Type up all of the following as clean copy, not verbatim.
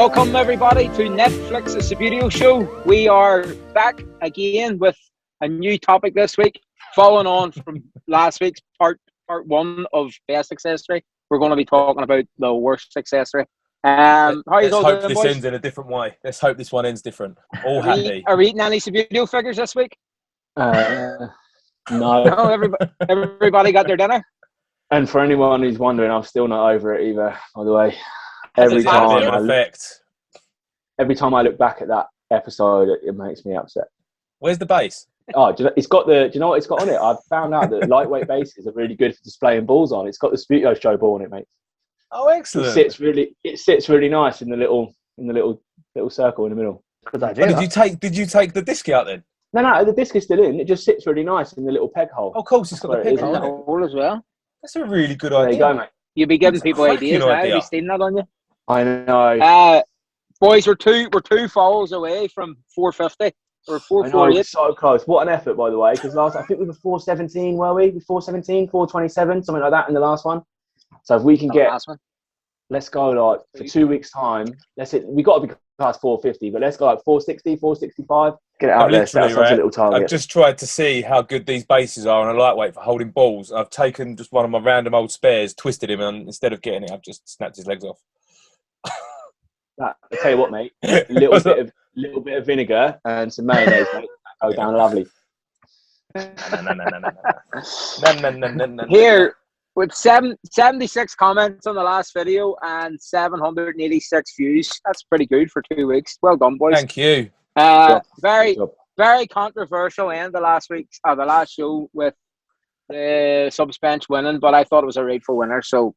Welcome everybody to Netflix, the Subbuteo show. We are back again with a new topic this week, following on from last week's part one of Best Accessory. We're going to be talking about the worst accessory. How are you all doing, this boys? ends in a different way. Let's hope this one ends different. All happy. Are we eating any Subbuteo figures this week? No. No, everybody got their dinner? And for anyone who's wondering, I'm still not over it either, by the way. Every time I look back at that episode, it makes me upset. Where's the base? Oh, it's got do you know what it's got on it? I've found out that lightweight bases are really good for displaying balls on. It's got the Subbuteo show ball on it, mate. Oh, excellent! It sits really nice in the little circle in the middle. Did you take the disc out then? No, the disc is still in. It just sits really nice in the little peg hole. Oh, of course, it's got the peg hole as well. That's a really good idea. idea. There you go, mate. You'll be giving people ideas now. I'll be stealing that on you. I know. Boys, we're two follows away from 450 or 448. So close. What an effort, by the way. Because I think we were 417, were we? 417, 427, something like that in the last one. So if we can let's go like for 2 weeks' time. We got to be past 450, but let's go like 460, 465. Get it out there. That's a little target. I've just tried to see how good these bases are on a lightweight for holding balls. I've taken just one of my random old spares, twisted him, and instead of getting it, I've just snapped his legs off. I tell you what, mate. A little bit of vinegar and some mayonnaise, mate. Go down lovely. No. Here with 76 comments on the last video and 786 views. That's pretty good for 2 weeks. Well done, boys. Thank you. Very controversial end the last show with the subs bench winning, but I thought it was a rightful winner. So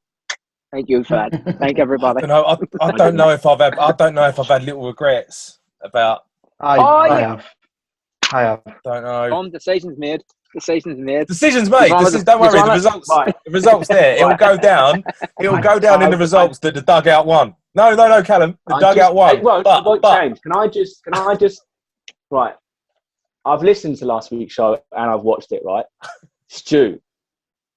thank you for that. Thank everybody. I don't know if I've had little regrets about. I have. Don't know. Decisions made. Decisions made. Don't worry. The results. The results there. It will go down. It will go down in the results that the dugout won. No, Calum. The dugout won. But James, can I just? Right. I've listened to last week's show and I've watched it. Right, Stu.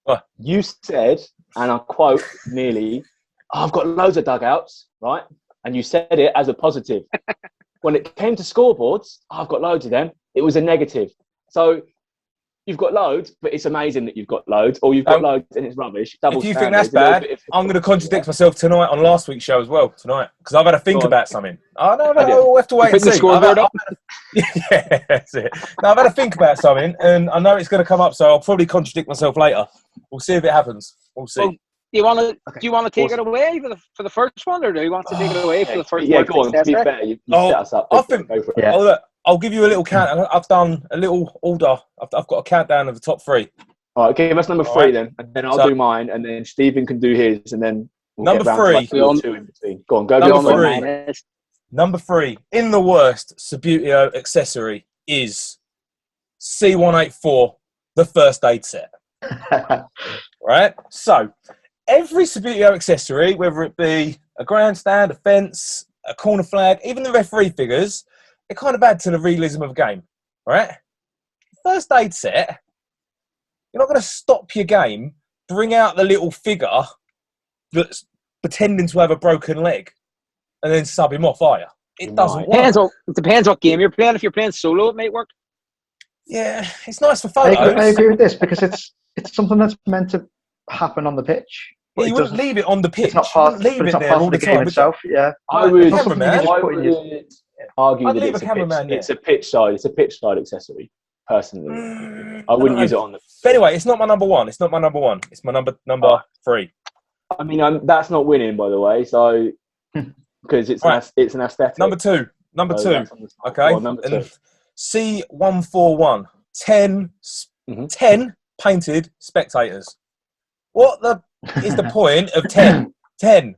What? You said, and I quote nearly, I've got loads of dugouts, right? And you said it as a positive. When it came to scoreboards, I've got loads of them. It was a negative. So you've got loads, but it's amazing that you've got loads, or you've got loads and it's rubbish. If you think that's bad, I'm going to contradict myself tonight on last week's show as well, because I've had to think about something. Oh, no, we'll have to wait and see. Yeah, that's it. No, I've had to think about something, and I know it's going to come up, so I'll probably contradict myself later. We'll see if it happens. We'll see. Well, do you want to take it away for the first one, or do you want to take it away for the first one? Yeah, go on. To be fair, you set us up. I think. Go for it. Look, I'll give you a little count. I've done a little order. I've got a countdown of the top three. All right, give us number three then, and then I'll do mine, and then Stephen can do his, and then number three. Two in between. Go on, go. Number three in the worst Subbuteo accessory is C184, the first aid set. Right. So every Subbuteo accessory, whether it be a grandstand, a fence, a corner flag, even the referee figures, it kind of add to the realism of a game, right? First aid set, you're not going to stop your game, bring out the little figure that's pretending to have a broken leg, and then sub him off, are you? It doesn't work. It depends what game you're playing. If you're playing solo, it might work. Yeah, it's nice for photos. I agree with this, because it's something that's meant to happen on the pitch. Yeah, you wouldn't leave it on the pitch. It's not part, leave it there all the time itself. Yeah, I would argue that it's a pitch side. It's a pitch side accessory. Personally, I wouldn't use it on the. But anyway, it's not my number one. It's not my number one. It's my number three. I mean, that's not winning, by the way. So because it's an aesthetic. Number two. Okay. Number two. C141. 10 painted spectators. What is the point of 10? 10.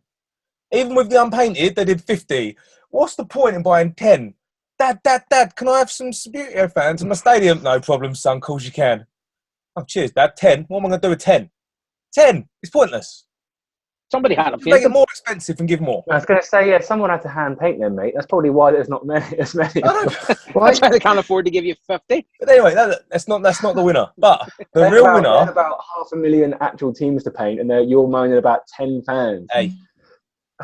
Even with the unpainted, they did 50. What's the point in buying 10? Dad, can I have some Subbuteo fans in my stadium? No problem, son. Of course you can. Oh, cheers, Dad. 10. What am I going to do with 10? 10. It's pointless. Somebody had to make it more expensive and give more. I was going to say, yeah, someone had to hand paint them, mate. That's probably why there's not as many. That's why they can't afford to give you 50. But anyway, that's not the winner. But the real winner. There's about 500,000 actual teams to paint, and you're moaning about 10 fans. Hey,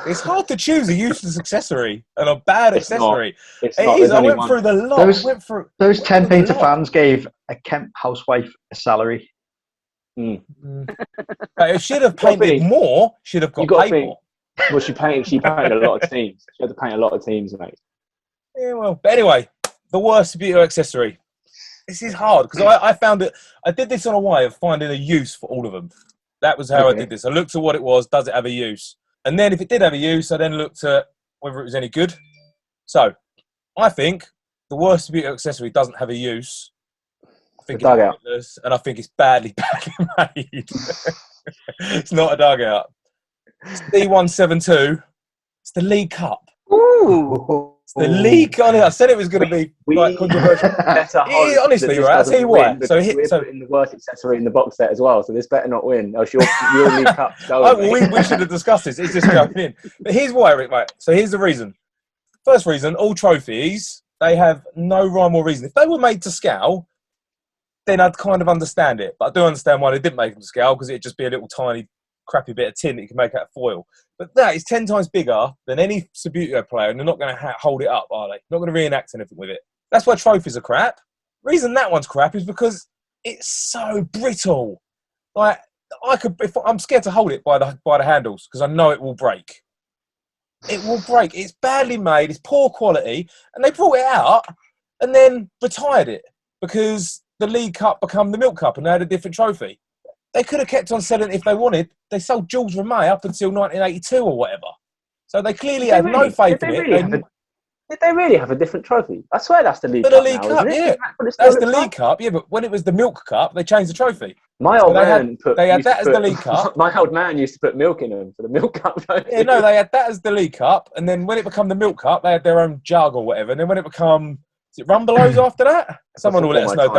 It's hard to choose a useless accessory and a bad It's not. accessory. It's It not. is. There's I only went one. through the lot. Those 10 painter lot. fans gave a Kemp housewife a salary. Mm. But if she'd have You gotta painted think- more, she'd have you got gotta paid think- more. Well, she painted a lot of teams. She had to paint a lot of teams, mate. Yeah, well. But anyway, the worst Subbuteo accessory. This is hard because I found it. I did this on a way of finding a use for all of them. That was how I did this. I looked at what it was. Does it have a use? And then if it did have a use, I then looked at whether it was any good. So I think the worst Subbuteo accessory doesn't have a use. I think The dugout. it's pointless, and I think it's badly made. It's not a dugout. It's D172. It's the League Cup. Ooh. It's the League. I said it was going to be quite controversial. Better hope Yeah, honestly, that this right, I'll doesn't tell you why. win, So because we're putting the worst accessory in the box set as well, so this better not win. Else your League Cup's going. we should have discussed this. It's just going in. But here's why, Rick, mate. So here's the reason. First reason, all trophies, they have no rhyme or reason. If they were made to scale, then I'd kind of understand it. But I do understand why they didn't make them to scale, because it'd just be a little tiny, crappy bit of tin that you can make out of foil. But that is 10 times bigger than any Subbuteo player, and they're not going to hold it up, are they? Not going to reenact anything with it. That's why trophies are crap. Reason that one's crap is because it's so brittle. Like, I'm scared to hold it by the handles because I know it will break. It will break. It's badly made. It's poor quality, and they brought it out and then retired it because the League Cup became the Milk Cup, and they had a different trophy. They could have kept on selling it if they wanted. They sold Jules Rimet up until 1982 or whatever. So they clearly had no faith in it. Did they really have a different trophy? I swear that's the League But Cup. the League now, Cup, isn't it? yeah. That's the League Cup, yeah. But when it was the Milk Cup, they changed the trophy. My old man they had that as the League Cup. My old man used to put milk in them for the Milk Cup trophy. Yeah, no, they had that as the League Cup, and then when it became the Milk Cup, they had their own jug or whatever. And then when it became, is it Rumbelows after that? Someone will let us know.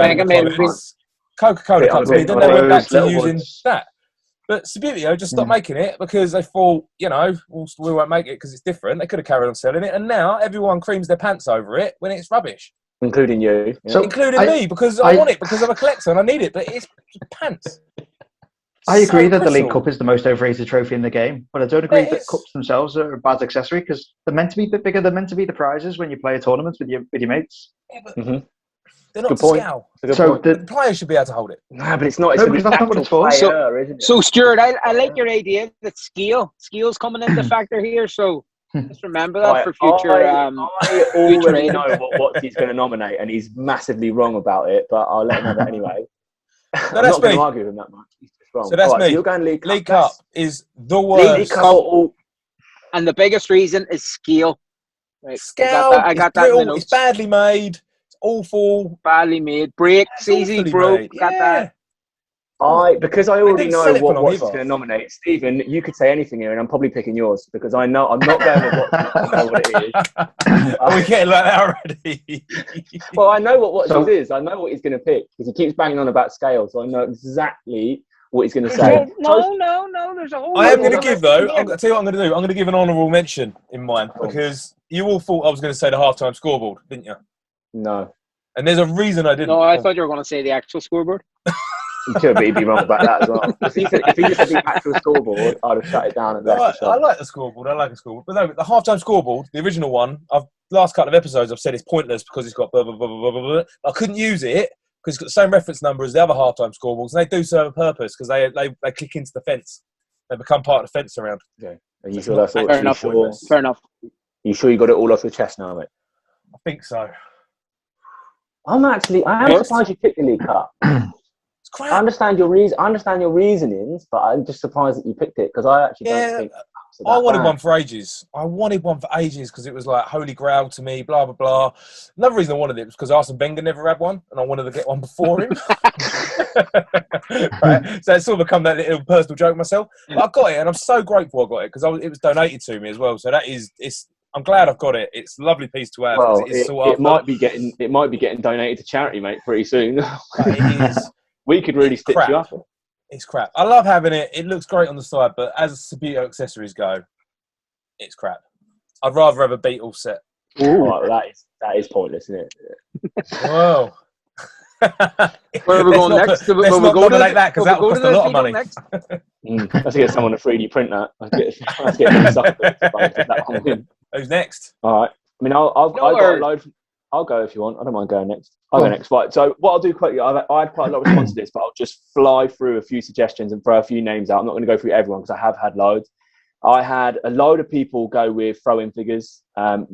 Coca-Cola Cups. Then they went back to using that. But Subbuteo just stopped making it because they thought, we won't make it because it's different. They could have carried on selling it, and now everyone creams their pants over it when it's rubbish. Including you. Yeah. So including me, because I want it, because I'm a collector and I need it, but it's pants. I agree that the League Cup is the most overrated trophy in the game, but I don't agree that cups themselves are a bad accessory because they're meant to be a bit bigger. They're meant to be the prizes when you play a tournament with your mates. Yeah, but they're not to scale. So the players should be able to hold it. Nah, but it's not. It's No, because that's not what it's for. So Stuart, I like your idea that scale's coming into factor here. So just remember that for future. I already know what he's going to nominate, and he's massively wrong about it. But I'll let him have it anyway. No, I'm not going to argue with him that much. He's just wrong. So that's me. So you're going League Cup. League Cup is the worst. League Cup, and the biggest reason is scale. Right. Scale. I got that. It's badly made. Awful, badly made, breaks, easy, broke. Got that. Because I already know what he's going to nominate. Stephen, you could say anything here, and I'm probably picking yours because I know I'm not going with what it is. Are we getting like that already? Well, I know what his is. I know what he's going to pick because he keeps banging on about scale, so I know exactly what he's going to say. No. There's a whole. I am going to give though. I'll tell you what I'm going to do. I'm going to give an honourable mention in mine because you all thought I was going to say the halftime scoreboard, didn't you? No. And there's a reason I didn't. No, I thought you were going to say the actual scoreboard. You could, but he'd be wrong about that as well. If he just said the actual scoreboard, I'd have shut it down. And I like the scoreboard. I like the scoreboard. But no, the halftime scoreboard, the original one, last couple of episodes I've said it's pointless because it's got blah, blah, blah, blah, blah, blah. I couldn't use it because it's got the same reference number as the other halftime scoreboards, and they do serve a purpose because they click into the fence. They become part of the fence around. Okay. Are you sure that's all? Fair enough. You sure you got it all off your chest now, mate? I think so. I am surprised you picked the League Cup. It's crap. I understand your reasonings, but I'm just surprised that you picked it because I actually don't think. I wanted one for ages. Because it was like holy grail to me. Blah blah blah. Another reason I wanted it was because Arsene Wenger never had one, and I wanted to get one before him. Right? So it's sort of become that little personal joke myself. But I got it, and I'm so grateful I got it because it was donated to me as well. So I'm glad I've got it. It's a lovely piece to have. Well, it might be getting donated to charity, mate, pretty soon. It is. We could really stitch you up. It's crap. I love having it. It looks great on the side, but as Subbuteo accessories go, it's crap. I'd rather have a Beatles set. Right, well, that is pointless, isn't it? Whoa. Where are we going next? Let's not nominate that because that will cost a lot of money. Let's get someone to 3D print that. Let's get that one. Who's next? All right. I mean, I've got a load. I'll go if you want. I don't mind going next. I'll go next. Right. So what I'll do quickly, I had quite a lot of response to this, but I'll just fly through a few suggestions and throw a few names out. I'm not going to go through everyone because I have had loads. I had a load of people go with throw-in figures.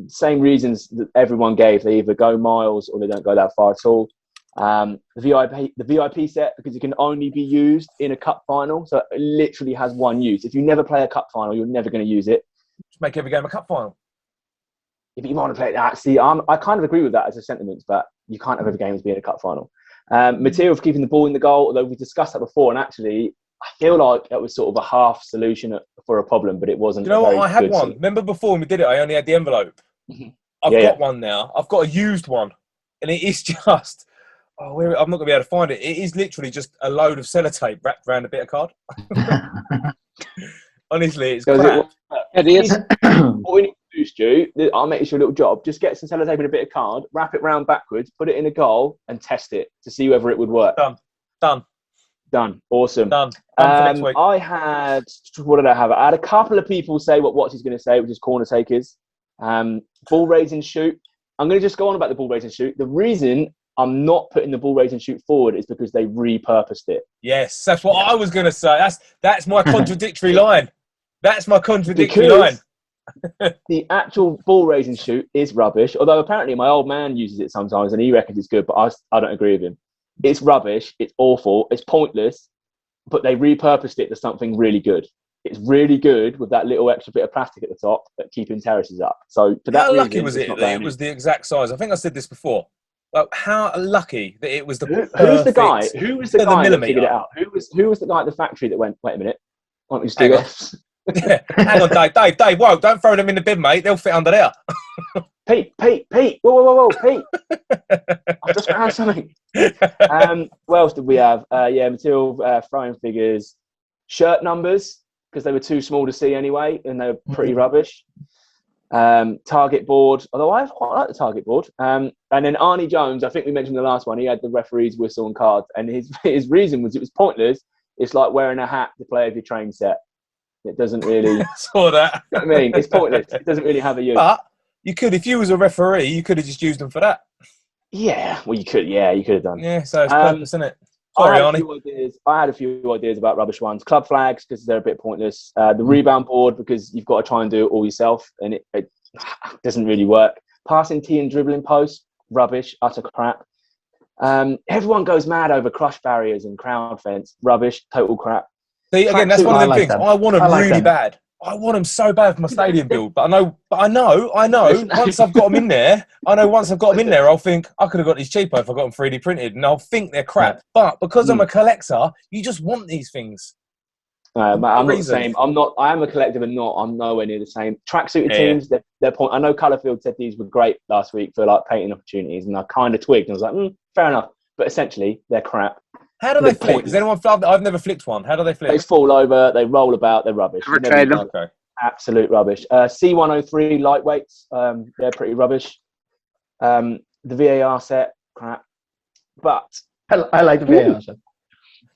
Same reasons that everyone gave. They either go miles or they don't go that far at all. The VIP set, because it can only be used in a cup final. So it literally has one use. If you never play a cup final, you're never going to use it. Just make every game a cup final. If you want to play that, see, I kind of agree with that as a sentiment, but you can't have every game as being a cup final. Material for keeping the ball in the goal, although we discussed that before, and actually, I feel like it was sort of a half solution for a problem, but it wasn't. You know what? I had one. Remember before when we did it, I only had the envelope. I've got one now. I've got a used one, and it is just. I'm not going to be able to find it. It is literally just a load of sellotape wrapped around a bit of card. Honestly, it's crap. It is. What we need to do, Stu, I'll make you a little job. Just get some sellotape and a bit of card, wrap it round backwards, put it in a goal, and test it to see whether it would work. Done. Awesome. Done for next week. I had, what did I have? I had a couple of people say what Watch is going to say, which is corner takers. Ball raise and shoot. I'm going to just go on about the ball raise and shoot. The reason I'm not putting the ball raise and shoot forward is because they repurposed it. Yes, that's what I was going to say. That's my contradictory line. That's my contradictory line. The actual ball raise and shoot is rubbish, although apparently my old man uses it sometimes and he reckons it's good, but I don't agree with him. It's rubbish, it's awful, it's pointless, but they repurposed it to something really good. It's really good with that little extra bit of plastic at the top at keeping terraces up. So for that how reason, lucky was it that it was the exact size? I think I said this before. Like, how lucky that it was the who's the guy? Who was the guy that figured it out? Who was the guy at the factory that went, wait a minite, why don't we just do this? Yeah. Hang on, Dave, whoa, don't throw them in the bin, mate. They'll fit under there. Pete, whoa, Pete. I've just found something. What else did we have? Material, throwing figures, shirt numbers, because they were too small to see anyway, and they were pretty rubbish. Target board, although I quite like the target board. And then Arnie Jones, I think we mentioned the last one, he had the referee's whistle and cards, and his reason was it was pointless. It's like wearing a hat to play with your train set. It doesn't really. Saw that. You know what I mean, it's pointless. It doesn't really have a use. But you could, if you was a referee, you could have just used them for that. Yeah, well, you could. Yeah, you could have done. Yeah, so it's purpose, isn't it? Sorry, Arnie. I had a few ideas about rubbish ones. Club flags, because they're a bit pointless. The rebound board, because you've got to try and do it all yourself, and it doesn't really work. Passing tee and dribbling post, rubbish, utter crap. Everyone goes mad over crush barriers and crowd fence, rubbish, total crap. See, again, that's one of them things. I want them really bad. I want them so bad for my stadium build, but I know. Once I've got them in there, I'll think I could have got these cheaper if I got them 3D printed, and I'll think they're crap. But because I'm a collector, you just want these things. I'm not the same. I am a collector, but I'm nowhere near the same. Tracksuited teams, they're point. I know Colourfield said these were great last week for like painting opportunities, and I kind of twigged and I was like, fair enough. But essentially, they're crap. How do they flick? Does anyone? I've never flicked one. How do they flick? They fall over. They roll about. They're rubbish. Okay. Absolute rubbish. C103 lightweights. They're pretty rubbish. The VAR set, crap. But I like the VAR set.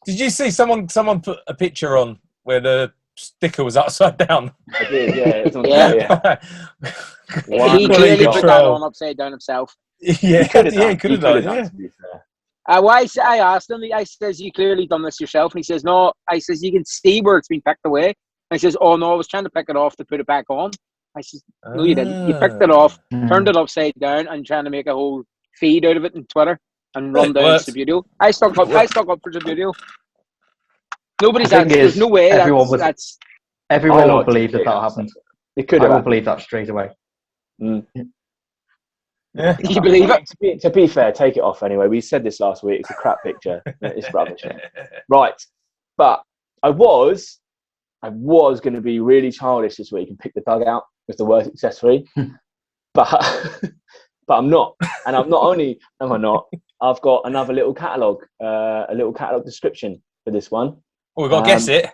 Did you see someone put a picture on where the sticker was upside down? I did. Yeah. It's on yeah. He clearly put that on upside down himself. Yeah, he could have done. To be fair. I asked him, I says, you clearly done this yourself. And he says, no. I says, you can see where it's been picked away. And he says, oh, no, I was trying to pick it off to put it back on. I says, no, you didn't. You picked it off, turned it upside down, and trying to make a whole feed out of it on Twitter and run down Subbuteo. I stuck up for Subbuteo. Nobody's answered. There's no way everyone would believe that happened. It could have. I would believe that straight away. Yeah. You believe it? To be fair, take it off anyway. We said this last week. It's a crap picture. It's rubbish. Right. But I was going to be really childish this week and pick the dugout as the worst accessory. but I'm not. And I'm not only am I not, I've got another little catalogue, a little catalogue description for this one. Oh, we've got to guess it.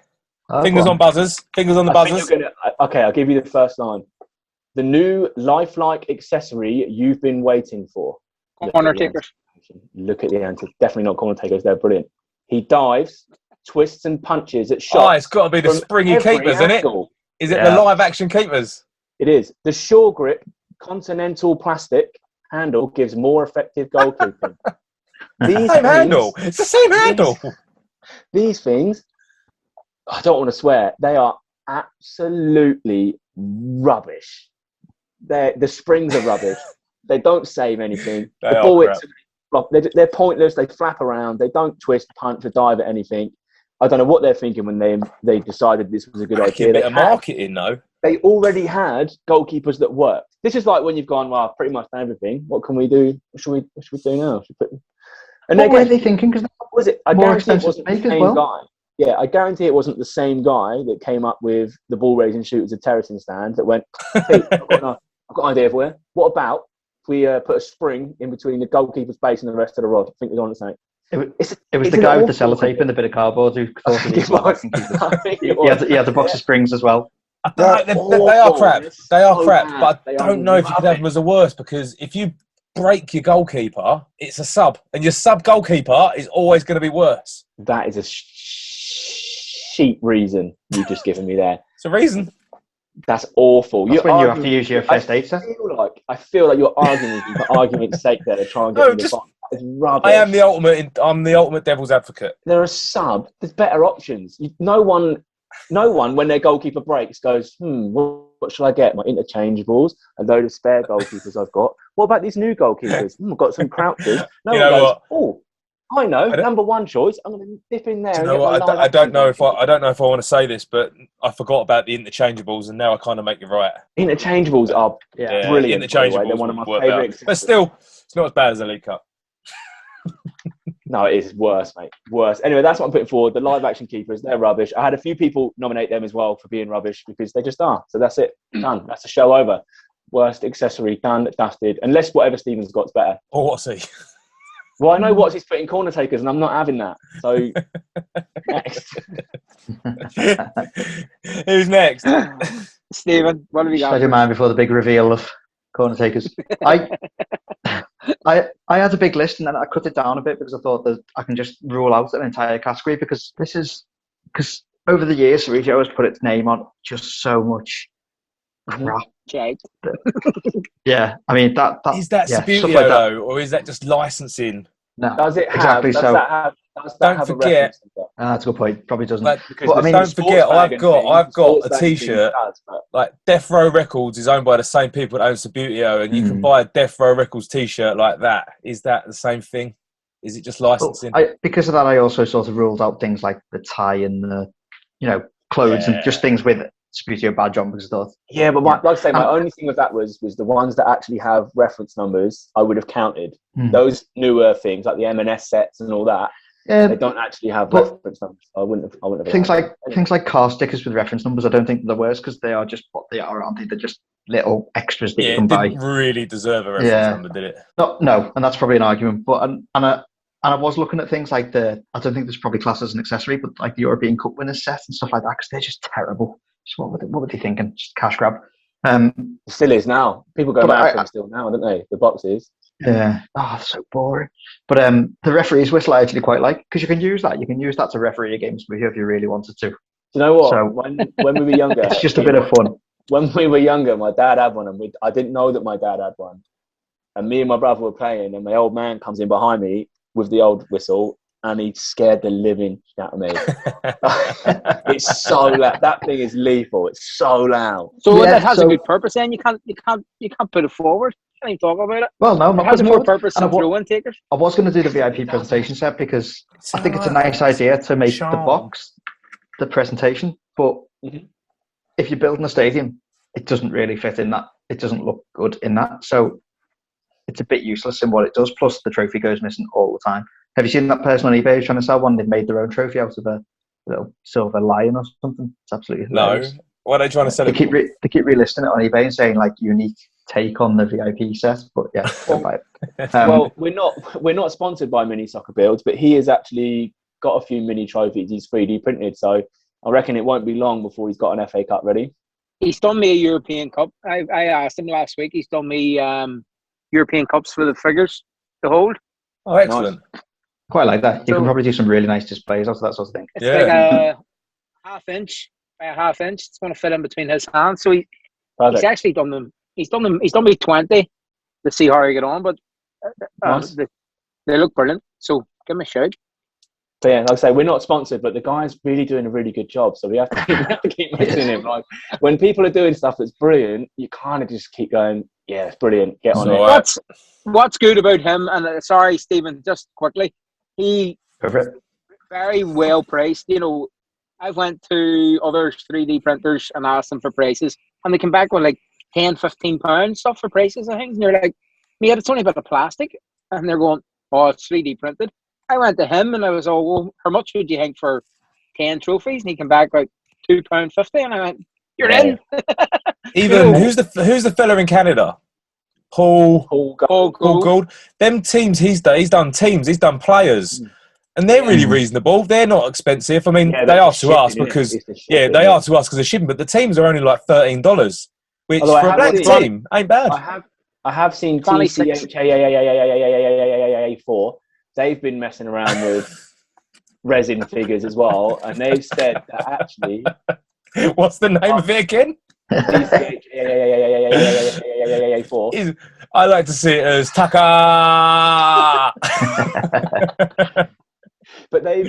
Fingers on buzzers. Fingers on the buzzers. Okay, I'll give you the first line. The new lifelike accessory you've been waiting for. Corner takers. Look at the answer. Definitely not corner takers. They're brilliant. He dives, twists and punches at Oh, shots. it's got to be the springy keepers, isn't it? Is it the live action keepers? It is. The Shore Grip Continental Plastic handle gives more effective goalkeeping. Handle. It's the same handle. These things, I don't want to swear, they are absolutely rubbish. The springs are rubbish. They don't save anything. The ball hits, they're pointless. They flap around. They don't twist, punch, or dive at anything. I don't know what they're thinking when they decided this was a good idea. A bit of marketing, though. They already had goalkeepers that worked. This is like when you've gone, well, I've pretty much done everything. What can we do? What should we do now? And what were they thinking? Because was it? I guarantee it wasn't the same guy. Yeah, I guarantee it wasn't the same guy that came up with the ball raising shooters of terracing stand that went, hey, I've got an idea for you. What about if we put a spring in between the goalkeeper's base and the rest of the rod? I think they're on the same. It was the guy with the sellotape and the bit of cardboard who thought he had the box of springs as well. They are crap. They are crap, but I don't know if you could have them as a worst, because if you break your goalkeeper, it's a sub, and your sub goalkeeper is always going to be worse. That is a cheap reason you've just given me there. It's a reason. That's awful. That's when you have to use your first aid set. I feel like you're arguing for argument's sake there to try and get me the bottom. It's rubbish. I am I'm the ultimate devil's advocate. They're a sub. There's better options. No one, when their goalkeeper breaks, goes, what should I get? My interchangeables, a load of spare goalkeepers I've got. What about these new goalkeepers? I've got some crouches. No one goes, oh, I know, number one choice. I'm going to dip in there. Do you know what? I don't know if I want to say this, but I forgot about the interchangeables, and now I kind of make you right. Interchangeables are brilliant. Interchangeables, they're one of my favourite. But still, it's not as bad as the League Cup. No, it is worse, mate. Worse. Anyway, that's what I'm putting forward. The live action keepers, they're rubbish. I had a few people nominate them as well for being rubbish because they just are. So that's it. Done. That's the show over. Worst accessory, done, dusted. Unless whatever Stephen's got's better. Or what's he? Well, I know what's he's putting corner takers, and I'm not having that. So next. Who's next? Stephen, what have you got? Shut your mind before the big reveal of corner takers. I had a big list, and then I cut it down a bit because I thought that I can just rule out an entire category, because over the years Subbuteo has put its name on just so much crap. Yeah, I mean that is that Subbuteo like though, or is that just licensing? No, does it have? Exactly. Don't forget. That's a good point. Probably doesn't. But I mean, don't forget, I've got a T-shirt. Like Death Row Records is owned by the same people that own Subbuteo, and you can buy a Death Row Records T-shirt like that. Is that the same thing? Is it just licensing? Because of that, I also sort of ruled out things like the tie and the, clothes and just things with Subbuteo badge on, because I thought. Yeah, but like I say, my only thing with that was the ones that actually have reference numbers. I would have counted those newer things like the M&S sets and all that. They don't actually have reference numbers. I wouldn't have things like car stickers with reference numbers. I don't think they're worse, because they are just what they are, aren't they? They're just little extras that you can buy. It didn't really deserve a reference number, did it? No, and that's probably an argument. But I was looking at things like I don't think there's probably classed as an accessory, but like the European Cup winners set and stuff like that, because they're just terrible. Just what were they thinking? Just cash grab. Still is now. People go back to them still now, don't they? The boxes. Yeah. Oh, so boring. But the referee's whistle I actually quite like, because you can use that. You can use that to referee a game if you really wanted to. Do you know what? So, when we were younger, it's just a bit of fun. When we were younger, my dad had one, and I didn't know that my dad had one. And me and my brother were playing, and my old man comes in behind me with the old whistle, and he scared the living shit out of me. It's so loud. That thing is lethal. It's so loud. So that has a good purpose. Then you can't put it forward. You can't even talk about it. Well, no, it has more purpose than throw-in takers. I was going to do the VIP presentation set, because I think it's a nice idea to make the box the presentation. But if you're building a stadium, it doesn't really fit in that. It doesn't look good in that. So it's a bit useless in what it does. Plus, the trophy goes missing all the time. Have you seen that person on eBay who's trying to sell one? They've made their own trophy out of a little silver lion or something. It's absolutely hilarious. No. What are they trying to sell? They keep relisting it on eBay and saying like unique take on the VIP set. But yeah, don't buy it. Well, we're not sponsored by Mini Soccer Builds, but he has actually got a few mini trophies. He's 3D printed, so I reckon it won't be long before he's got an FA Cup ready. He's done me a European Cup. I asked him last week. He's done me European Cups for the figures to hold. Oh, excellent. Quite like that. You So- can probably do some really nice displays out of that sort of thing. It's Yeah. like a half-inch by a half-inch. It's going to fit in between his hands. So he's Perfect. actually done them. He's done me 20 to see how he get on, but Nice. they look brilliant. So give me a shout. But yeah, like I say, we're not sponsored, but the guy's really doing a really good job. So we have to keep mentioning him. Like when people are doing stuff that's brilliant, you kind of just keep going, yeah, it's brilliant. Get on So, it. What's good about him? And sorry, Stephen, just quickly, he Perfect. very well priced. You know, I've went to other 3D printers and asked them for prices, and they come back with like 10, 15 pounds stuff for prices and things. And you're like, mate, it's only a bit of plastic, and they're going, oh, it's 3D printed. I went to him and I was all, well, how much would you think for 10 trophies? And he came back like £2.50, and I went, you're in. Even who's the fella in Canada? Paul Gould. Them teams he's done teams, he's done players. And they're really reasonable. They're not expensive. I mean, they are to us because they are to us because of shipping. But the teams are only like $13, which Although for a blank team ain't bad. I have seen 26. TCHA4. They've been messing around with resin figures as well, and they've said that actually. What's the name of it again? TCHA4. I like to see it as Taka. But I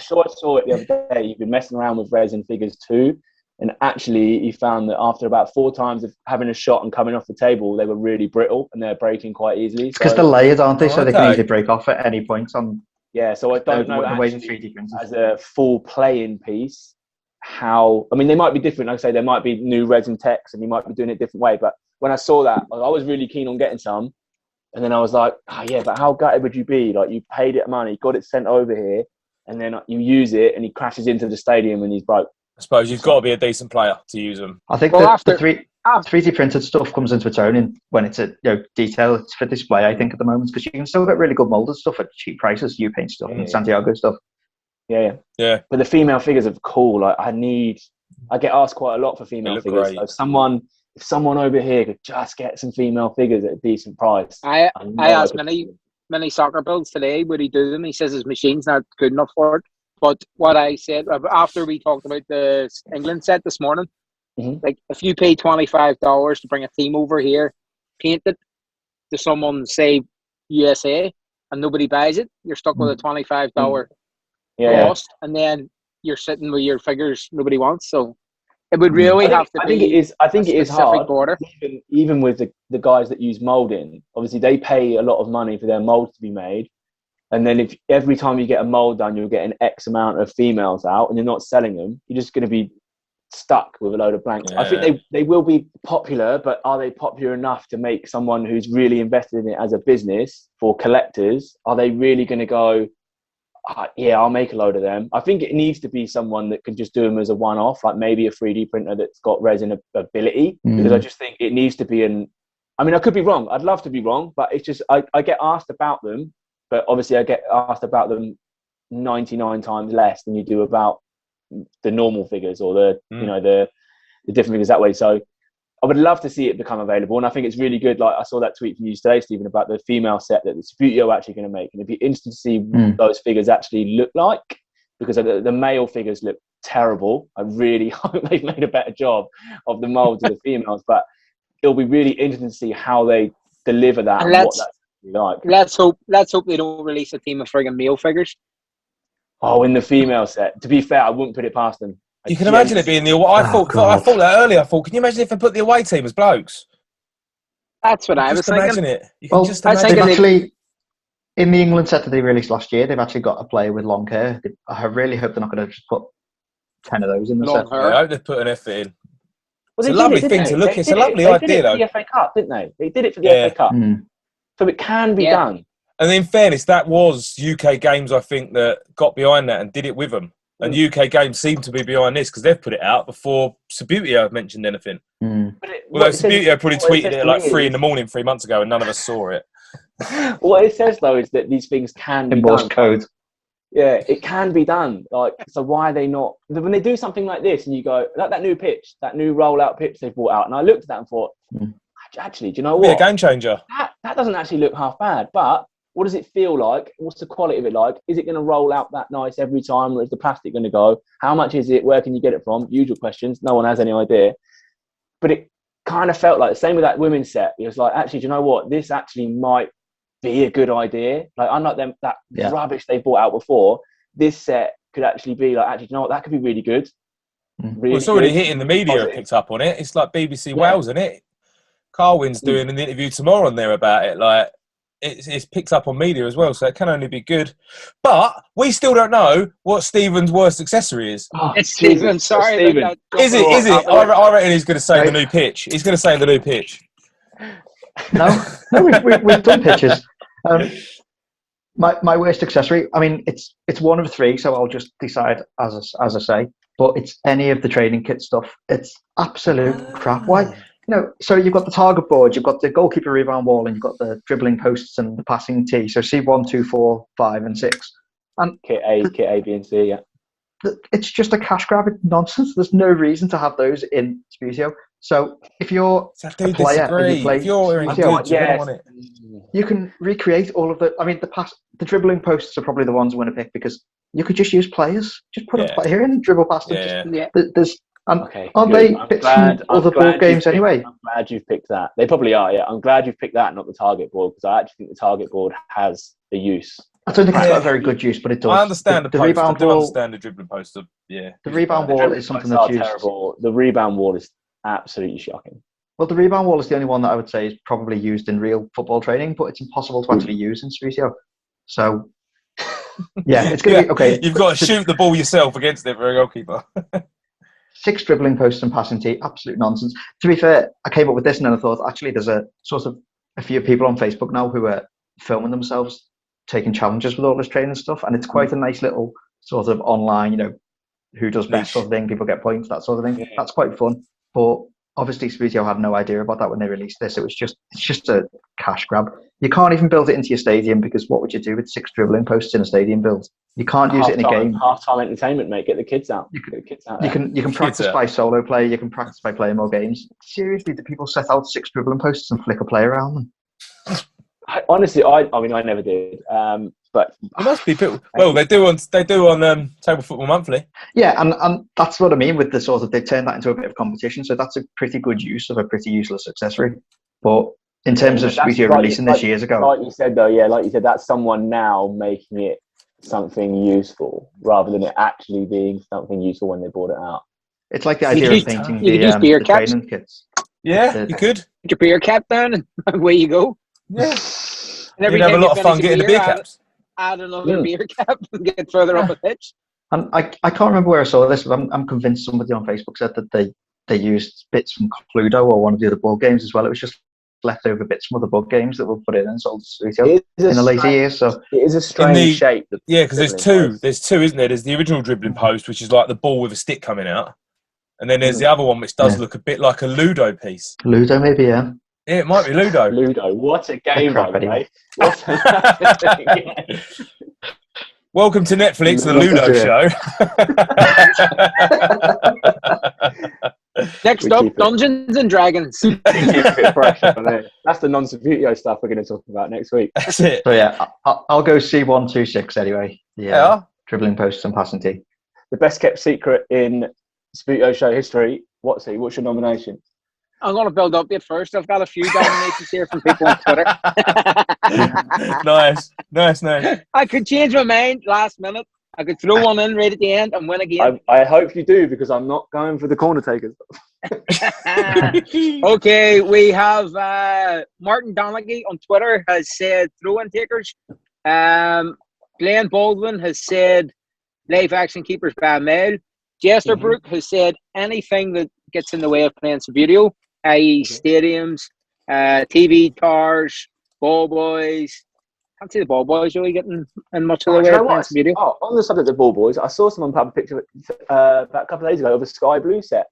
saw it the other day. You've been messing around with resin figures too, and actually he found that after about 4 times of having a shot and coming off the table, they were really brittle and they're breaking quite easily. Because they're layered, aren't they? So they can easily break off at any point. Yeah, so I don't know the ways in 3D printers. as a full playing piece how. I mean, they might be different. Like I say, there might be new resin techs and you might be doing it a different way. But when I saw that, I was really keen on getting some. And then I was like, oh, yeah, but how gutted would you be? Like, you paid it money, got it sent over here, and then you use it, and he crashes into the stadium and he's broke. I suppose you've got to be a decent player to use them. I think the 3D printed stuff comes into its own when it's a detail. It's for display, I think, at the moment, because you can still get really good molded stuff at cheap prices. You paint stuff and Santiago stuff. Yeah. But the female figures are cool. Like I get asked quite a lot for female figures. So if someone over here could just get some female figures at a decent price. I asked many soccer builds today, would he do them? He says his machine's not good enough for it. But what I said after we talked about the England set this morning, like if you pay $25 to bring a team over here, paint it to someone, say USA, and nobody buys it, you're stuck with a $25 cost, and then you're sitting with your figures nobody wants. So it would really have to be. I think it is hard. Border. Even with the guys that use molding, obviously they pay a lot of money for their molds to be made, and then if every time you get a mold done, you're getting X amount of females out, and you're not selling them, you're just going to be stuck with a load of blanks. I think they will be popular, but are they popular enough to make someone who's really invested in it as a business for collectors? Are they really going to go? I'll make a load of them. I think it needs to be someone that can just do them as a one-off, like maybe a 3D printer that's got resin ability, because I just think it needs to be I mean, I could be wrong. I'd love to be wrong, but it's just, I get asked about them, but obviously I get asked about them 99 times less than you do about the normal figures or the different figures that way. So I would love to see it become available, and I think it's really good. Like I saw that tweet from you today, Stephen, about the female set that the Subbuteo are actually going to make, and it'd be interesting to see what those figures actually look like, because the male figures look terrible. I really hope they've made a better job of the molds of the females, but it'll be really interesting to see how they deliver that and what that's like. Let's hope they don't release a team of friggin' male figures. Oh, in the female set. To be fair, I wouldn't put it past them. You can imagine it being the. I thought that earlier. I thought, can you imagine if they put the away team as blokes? That's what I was thinking. Imagine it. You Well, can just imagine they've actually, in the England set that they released last year, they've actually got a player with long hair. I really hope they're not going to just put 10 of those in the set. I hope they've put an effort in. Well, it's a lovely thing to look at. It's a lovely idea, though. They did it for the FA Cup, didn't they? They did it for the FA Cup. So it can be done. And in fairness, that was UK Games, I think, that got behind that and did it with them. And UK Games seem to be behind this because they've put it out before Subbuteo mentioned anything. Although Subbuteo probably tweeted it at like 3 a.m. 3 months ago and none of us saw it. What it says, though, is that these things can be done. Code. Yeah, it can be done. Like, so why are they not? When they do something like this and you go, like that new pitch, that new rollout pitch they've brought out, and I looked at that and thought, actually, do you know what? Be a game changer. That doesn't actually look half bad, but what does it feel like? What's the quality of it like? Is it going to roll out that nice every time, or is the plastic going to go? How much is it? Where can you get it from? Usual questions. No one has any idea. But it kind of felt like the same with that women's set. It was like, actually, do you know what? This actually might be a good idea. Like, unlike them, that rubbish they brought out before, this set could actually be like, actually, do you know what? That could be really good. Really Well, it's already good. hitting the media. Positive. Picked up on it. It's like BBC Wales, isn't it? Carwyn's doing an interview tomorrow on there about it. Like, it's picked up on media as well, so it can only be good. But we still don't know what Stephen's worst accessory is. Oh, It's Stephen. Sorry. Stephen. Is it? I reckon he's going to say the new pitch. He's going to say the new pitch. No, we've done pitches. My worst accessory. I mean, it's one of three, so I'll just decide as I say. But it's any of the training kit stuff. It's absolute crap. Why? So you've got the target board, you've got the goalkeeper rebound wall, and you've got the dribbling posts and the passing tee. So C1, 2, 4, 5, and 6. And Kit A, B, and C. Yeah. It's just a cash grab. It's nonsense. There's no reason to have those in Subbuteo. So if you're a player and you play Subbuteo, you don't want it. You can recreate all of the. I mean, the dribbling posts are probably the ones I want to pick because you could just use players. Just put a player in and dribble past them. There's. Aren't they bits from other board games anyway? I'm glad you've picked that. They probably are, yeah. I'm glad you've picked that, not the target board, because I actually think the target board has a use. I don't think it's got a very good use, but it does. I understand the rebound wall. I wall. understand the dribbling post. The rebound wall is something that's used. Terrible. The rebound wall is absolutely shocking. Well, the rebound wall is the only one that I would say is probably used in real football training, but it's impossible to actually use in Subbuteo. So, yeah, it's going to be okay. You've got to shoot the ball yourself against it for a goalkeeper. 6 dribbling posts and passing tee, absolute nonsense. To be fair, I came up with this and then I thought, actually, there's a few people on Facebook now who are filming themselves taking challenges with all this training stuff, and it's quite a nice little sort of online, who does best sort of thing, people get points, that sort of thing. That's quite fun. But obviously Subbuteo had no idea about that when they released this. It's just a cash grab. You can't even build it into your stadium because what would you do with 6 dribbling posts in a stadium build? You can't use it in a game. Half-time entertainment, mate. Get the kids out. You can practice by solo play. You can practice by playing more games. Seriously, do people set out 6 dribbling posts and flick a player around them? Honestly, I mean, I never did. But there must be people. Well, they do on Table Football Monthly. Yeah, and that's what I mean with the sort of, they've turned that into a bit of competition. So that's a pretty good use of a pretty useless accessory. But in terms of Subbuteo releasing this years ago, like you said though, that's someone now making it something useful rather than it actually being something useful when they brought it out. It's like the idea of painting the training kits. Yeah, you could. Put your beer cap down and away you go. Yeah. And you'd have a lot of fun getting the beer caps. Add another beer cap and get further up the pitch. And I can't remember where I saw this, but I'm convinced somebody on Facebook said that they used bits from Ludo or one of the other board games as well. It was just leftover bits from other board games that were put in and sold to Subbuteo in the later years. So it is a strange shape. Yeah, because there's two, isn't there? There's the original dribbling post, which is like the ball with a stick coming out, and then there's the other one which does look a bit like a Ludo piece. Ludo, maybe, yeah. Yeah, it might be Ludo. Ludo, what a game, by the way. Welcome to Netflix, the Ludo show. Next up, Dungeons and Dragons. That's the non-Subbuteo stuff we're going to talk about next week. That's it. So yeah, I'll go C126 anyway. Yeah. Dribbling posts and passing tee. The best kept secret in Subbuteo show history. What's your nomination? I'm going to build up it first. I've got a few nominations here from people on Twitter. Nice. I could change my mind last minute. I could throw one in right at the end and win again. I hope you do, because I'm not going for the corner takers. Okay, we have Martin Donaghy on Twitter has said throw-in takers. Glenn Baldwin has said live action keepers by mail. Jester Brook has said anything that gets in the way of playing Subbuteo, i.e. stadiums, TV towers, ball boys. Can't see the ball boys really getting in much of the way of playing Subbuteo. Oh, on the subject of ball boys, I saw someone put up a picture about a couple of days ago of a sky blue set,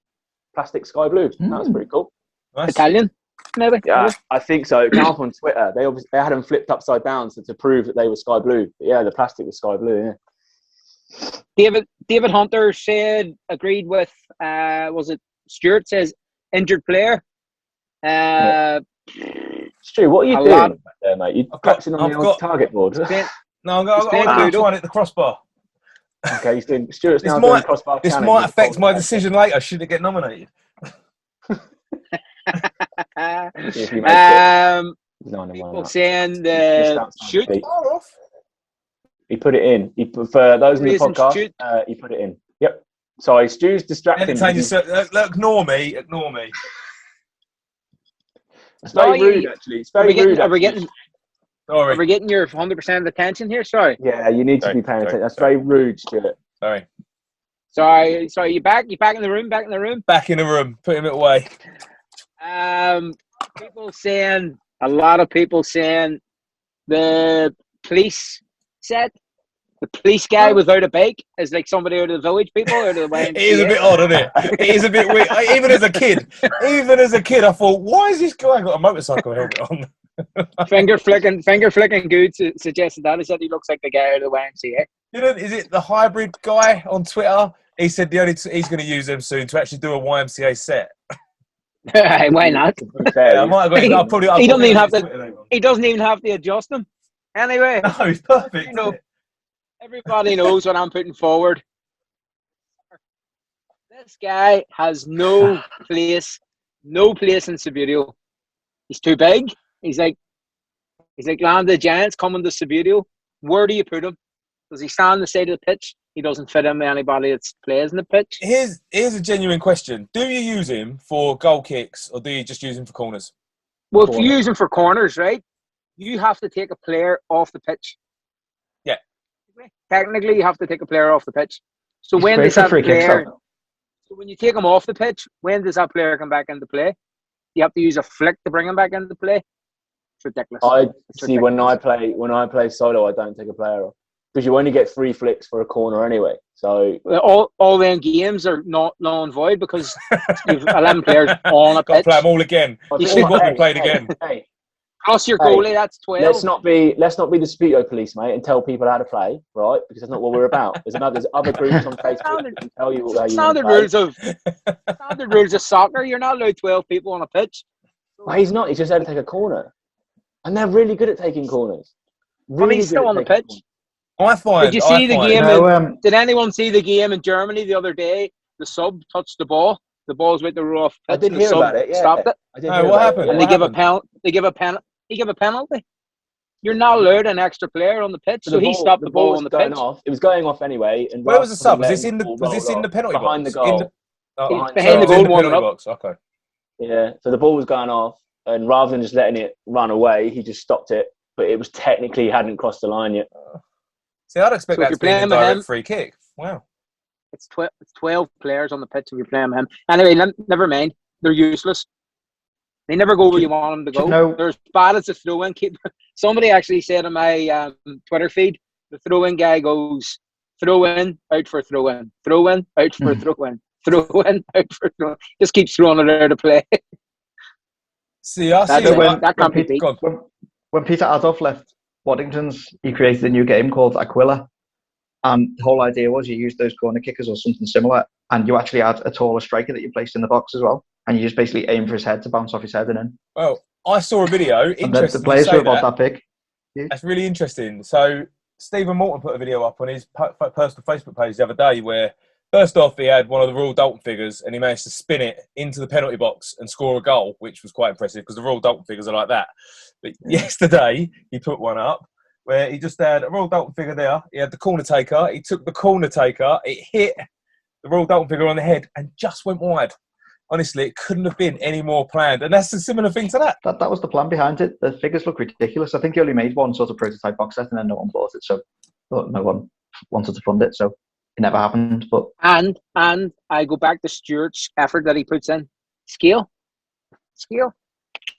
plastic sky blue. That was pretty cool. Nice. Italian, maybe. Yeah, I think so. Calum on Twitter, they had them flipped upside down to prove that they were sky blue. But yeah, the plastic was sky blue. Yeah. David Hunter said agreed with was it Stuart says injured player. Stu, what are you A doing lot. back there, mate? You're I've got- practicing on I've the old got- target board. No, I'm It's playing going to Ludo. try and hit the crossbar. Okay, Stuart's This now might- doing crossbar This challenge. might He's affect pulled my it. decision later. Should it get nominated? See if he makes it. He's 9 and 1 People up. saying Just the outside shoot. the beat. Far off. He put it in. For those in the Reason podcast, shoot. he put it in. Yep. Sorry, Stu's distracting. Entertain because yourself. Ignore me. Ignore me. It's very No, rude, actually. It's very rude. Are we actually. Sorry. getting your 100% attention here? Sorry. Yeah, you need to Sorry, be paying sorry, attention. That's sorry. very rude, Stuart. Sorry. Sorry. You back? You back in the room? Back in the room? Back in the room. Putting it away. A lot of people saying the police set, the police guy without a bike is like somebody out of the village people, out of the YMCA. It is a bit odd, isn't it? It is a bit weird. Even as a kid, I thought, why is this guy got a motorcycle helmet on? Finger flicking good suggested that. He said he looks like the guy out of the YMCA. You know, is it the hybrid guy on Twitter? He said he's going to use them soon to actually do a YMCA set. Why not? Yeah, I might have got, He doesn't even have to. He doesn't even have to adjust them. Anyway, No, he's perfect. you know, everybody knows what I'm putting forward. This guy has no place in Subbuteo. He's too big. He's like Land of the Giants coming to Subbuteo. Where do you put him? Does he stand on the side of the pitch? He doesn't fit in with anybody that plays in the pitch. Here's a genuine question. Do you use him for goal kicks or do you just use him for corners? Well, if you use him for corners, right, you have to take a player off the pitch. Yeah. Technically, you have to take a player off the pitch. So He's when great does for that free kicks, player... though. So when you take him off the pitch, when does that player come back into play? You have to use a flick to bring him back into play. It's ridiculous. It's ridiculous. when I play solo, I don't take a player off because you only get 3 flicks for a corner anyway. So all them games are not null and void because you've 11 players on a Got to pitch. play them all again. You All got to be played again. Hey, Plus your goalie, that's 12. let's not be the Subbuteo police, mate, and tell people how to play, right? Because that's not what we're about. There's other groups on Facebook that can tell you how you Standard rules of soccer. You're not allowed 12 people on a pitch. Well, he's not. He's just had to take a corner, and they're really good at taking corners. But he's still on the pitch. I find. Did you see the game? No, Did anyone see the game in Germany the other day? The sub touched the ball. The ball's with the rough. I did hear about it. Yeah. Stopped it. I did No, hear what about happened? it, And yeah. they give a penalty. He gave a penalty. You're not allowed an extra player on the pitch, so he stopped the ball was on the going pitch. off. It was going off anyway. And Where was the sub? Was rather this than in the letting ball roll off, penalty behind box? the goal? It's behind the goal, warming up. box. Okay. Yeah. So the ball was going off, and rather than just letting it run away, he just stopped it. But it was technically hadn't crossed the line yet. See, I'd expect So if that to you're be a playing with direct him- free kick. Wow. It's 12 players on the pitch if you're playing with him. Anyway, never mind. They're useless. They never go where you want them to go. you know- They're as bad as the throw-in. Somebody actually said on my Twitter feed, the throw-in guy goes, throw-in, out for throw-in, throw-in, out for throw-in, throw-in, out for throw-in. Just keeps throwing it out of play. See, I see That can't be beat. Go on. when Peter Adolf left Waddington's, he created a new game called Aquila. And the whole idea was you use those corner kickers or something similar, and you actually had a taller striker that you placed in the box as well. And you just basically aim for his head to bounce off his head and in. Well, I saw a video. And Interesting. the players you say were about that. that big. That's really interesting. So Stephen Morton put a video up on his personal Facebook page the other day where, first off, he had one of the Royal Dalton figures and he managed to spin it into the penalty box and score a goal, which was quite impressive because the Royal Dalton figures are like that. But yesterday, he put one up where he just had a Royal Dalton figure there. He had the corner taker. He took the corner taker. It hit the Royal Dalton figure on the head and just went wide. Honestly, it couldn't have been any more planned. And that's a similar thing to that. That was the plan behind it. The figures look ridiculous. I think he only made one sort of prototype box set and then no one bought it. So no one wanted to fund it. So it never happened. But And I go back to Stuart's effort that he puts in. Scale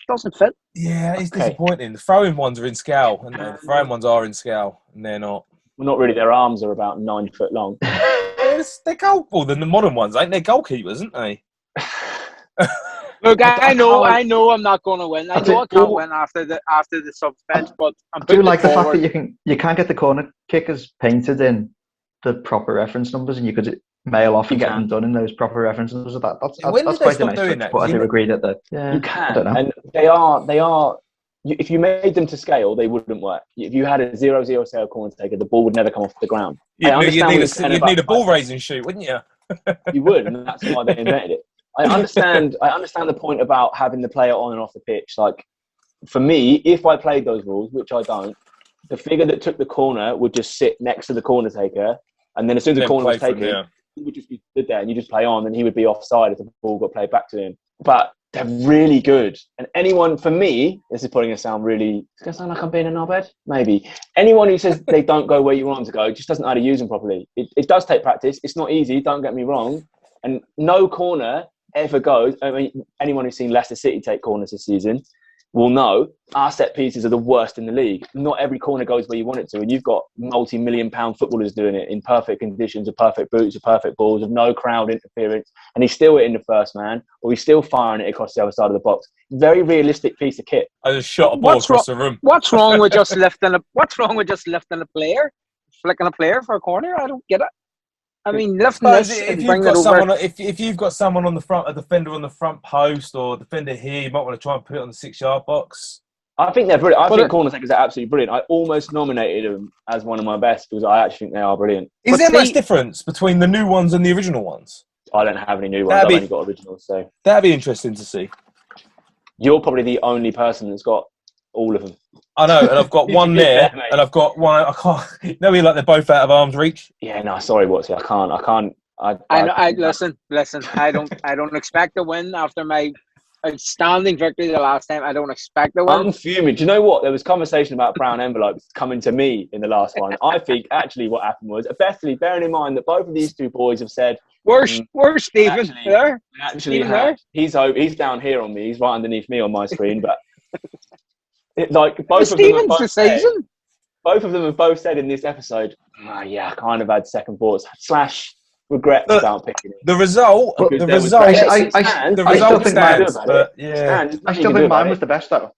doesn't fit. Yeah, it's Okay. disappointing. The throwing ones are in scale. And the throwing ones are in scale. And they're not. Well, not really. Their arms are about 9 foot long. They're goal. Well, the modern ones, ain't they goalkeepers, aren't they? Look, I know I'm not going to win. I know I can't win after the suspense, but I'm I do putting like it the fact forward. that you can't get the corner kickers painted in the proper reference numbers, and you could mail off and You get them can. done in those proper references. That's When that's did they quite a stop nice doing touch, that? but I do agree that You can, I don't know. and they are. If you made them to scale, they wouldn't work. If you had a 0-0 scale corner taker, the ball would never come off the ground. You'd need a ball raising shoot, wouldn't you? You would, and that's why they invented it. I understand the point about having the player on and off the pitch. Like, for me, if I played those rules, which I don't, the figure that took the corner would just sit next to the corner taker, and then as soon as the corner was taken, he would just be stood there, and you just play on, and he would be offside if the ball got played back to him. But they're really good. And anyone, for me, this is probably going to sound really, it's going to sound like I'm being a knobhead. Maybe. Anyone who says they don't go where you want them to go just doesn't know how to use them properly. It does take practice. It's not easy, don't get me wrong. And no corner ever goes. I mean, anyone who's seen Leicester City take corners this season will know our set pieces are the worst in the league. Not every corner goes where you want it to. And you've got multi-million-pound footballers doing it in perfect conditions, with perfect boots, with perfect balls, with no crowd interference. And he's still hitting the first man, or he's still firing it across the other side of the box. Very realistic piece of kit. I just shot a ball across the room. What's wrong with just lifting a player, flicking a player for a corner? I don't get it. I mean, lifting this if and you've bringing got it someone, over. if you've got someone on the front, a defender on the front post, or a defender here, you might want to try and put it on the 6-yard box. I think they're brilliant. I think corner takers are absolutely brilliant. I almost nominated them as one of my best because I actually think they are brilliant. Is there much difference between the new ones and the original ones? I don't have any new ones. I've only got originals. So that'd be interesting to see. You're probably the only person that's got all of them. I know, and I've got one there, and I've got one. I can't. No, like they're both out of arm's reach. Yeah, no, sorry, Watsy, I can't. I listen. I don't expect to win after my outstanding victory the last time. I don't expect to win. I'm fuming. Do you know what? There was conversation about brown envelopes coming to me in the last one. I think actually what happened was, especially bearing in mind that both of these two boys have said, Where's Stephen? There? Actually, he's down here on me. He's right underneath me on my screen, but. Both of them have both said in this episode, yeah, I kind of had second thoughts / regrets about picking it. The result I still think mine was the best though.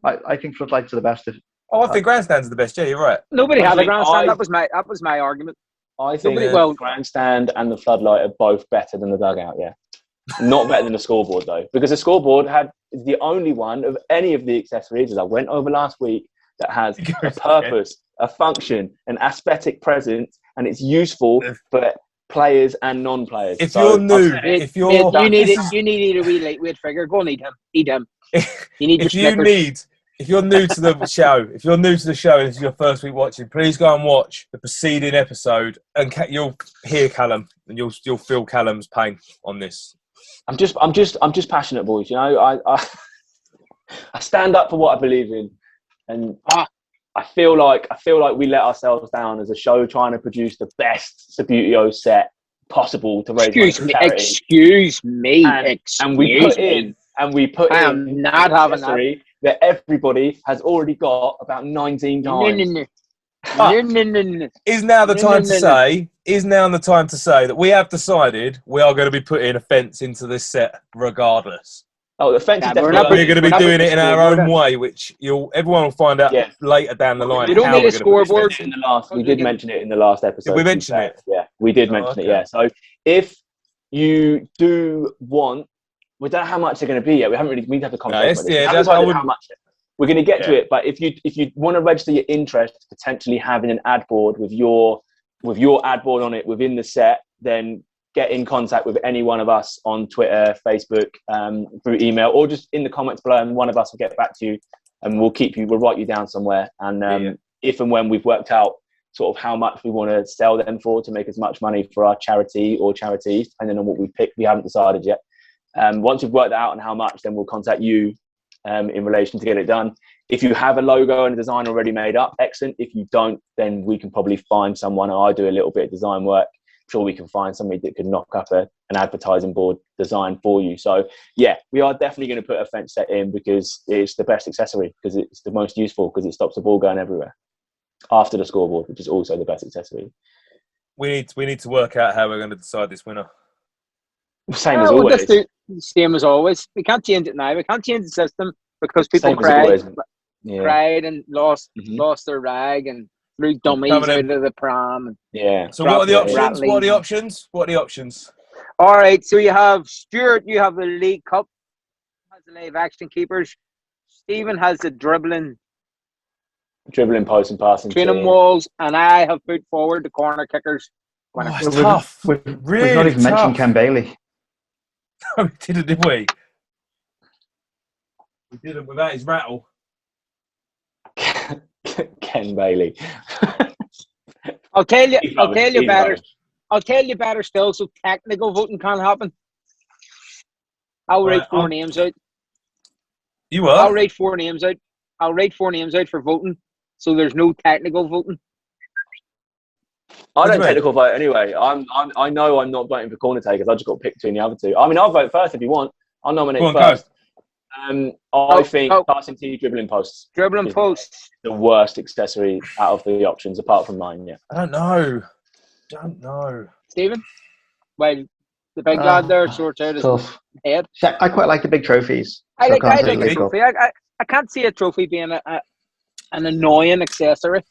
I think Floodlights are the best. I think Grandstand's the best. Yeah, you're right. Nobody had a Grandstand. That was my argument. I think the Grandstand and the Floodlight are both better than the Dugout. Yeah. Not better than the Scoreboard though, because the Scoreboard is the only one of any of the accessories, as I went over last week, that has a purpose, a function, an aesthetic presence, and it's useful for players and non-players. If you're new, you need a wee lightweight figure. Go and eat him. You need if you're new to the show, and this is your first week watching, please go and watch the preceding episode, and you'll hear Calum, and you'll feel Calum's pain on this. I'm just passionate, boys. You know, I stand up for what I believe in, and I feel like we let ourselves down as a show trying to produce the best Subbuteo set possible to raise money for charity. Excuse me. And we put in not having that everybody has already got about 19 times. Is now the time to say that we have decided we are going to be putting a fence into this set regardless. Oh, the fence is definitely... We're going to be doing it in our own way, which everyone will find out later down the line. We don't need a scoreboard. We did mention it in the last episode. Did we mention it? Yeah, we did mention it, yeah. So if you do want... We don't know how much they're going to be yet. We haven't really... We have to conversation about how much... We're going to get to it, but if you want to register your interest, potentially having an ad board with your ad board on it within the set, then get in contact with any one of us on Twitter, Facebook, through email, or just in the comments below, and one of us will get back to you, and we'll write you down somewhere. And if and when we've worked out sort of how much we want to sell them for to make as much money for our charity or charities, depending on what we pick, we haven't decided yet. Once we've worked out on how much, then we'll contact you in relation to get it done. If you have a logo and a design already made up, excellent. If you don't, then we can probably find someone. I do a little bit of design work. I'm sure we can find somebody that could knock up an advertising board design for you. So yeah, we are definitely going to put a fence set in because it's the best accessory, because it's the most useful, because it stops the ball going everywhere after the scoreboard, which is also the best accessory. We need to work out how we're going to decide this winner. Same as always. Same as always. We can't change it now. We can't change the system because people cried and lost their rag, and threw dummies Coming out in. of the pram. Yeah. So what are the Drop it, options? What are the rattling. options? What are the options? All right, so you have Stuart, you have the League Cup, has the live action keepers. Stephen has the dribbling Post and passing. training team. walls, and I have put forward the corner kickers. Oh, Winner. it's tough. We've Really not even mentioned tough. Ken Bailey. We didn't, did we? We didn't without his rattle. Ken Bailey. I'll tell you He's better. rubbish. I'll tell you better still. So technical voting can't happen. I'll Right, write 4 names out. You were? I'll write 4 names out. I'll write 4 names out for voting. So there's no technical voting. I don't do you mean? technical vote anyway. I know I'm not voting for corner takers. I just got to pick between the other two. I mean, I'll vote first if you want. I'll nominate Go on, first. I think go. passing to dribbling posts. Dribbling is posts. the worst accessory out of the options, apart from mine. Yeah. I don't know. Stephen? Well, the big lad there sorts out his Tough. head. I quite like the big trophies. I so like can't say a League Cup. trophy. I can't see a trophy being an annoying accessory.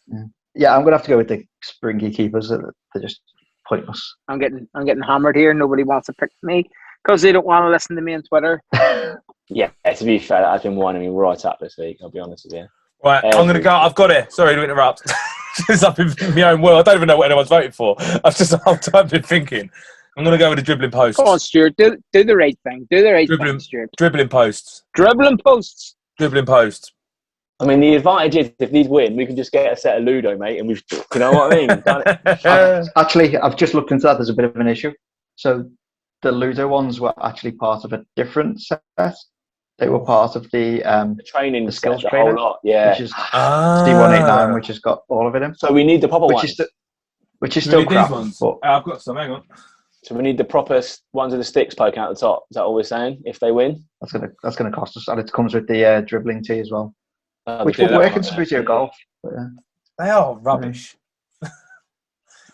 Yeah, I'm gonna have to go with the springy keepers. They're just pointless. I'm getting hammered here. Nobody wants to pick me because they don't want to listen to me on Twitter. Yeah. To be fair, that's been winding me right up this week. I'll be honest with you. Right, I'm going to go. I've got it. Sorry to interrupt. Just up in my own world. I don't even know what anyone's voting for. I've just the whole time been thinking. I'm going to go with the dribbling posts. Come on, Stuart. Do the right thing. Do the right thing, Stuart. Dribbling posts. Dribbling posts. Dribbling posts. I mean, the advantage is if these win, we can just get a set of Ludo, mate, and you know what I mean? Done it. Actually, I've just looked into that. There's a bit of an issue. So the Ludo ones were actually part of a different set. They were part of the Training the skills set, the trainer, whole lot, yeah. which is D189, which has got all of it in. So we need the proper Which ones. is Do we still need crap. these ones? But I've got some. Hang on. So we need the proper ones with the sticks poking out the top. Is that all we're saying? If they win, that's gonna cost us, and it comes with the dribbling tee as well, which do will that work in one. Subbuteo golf. But, They are rubbish.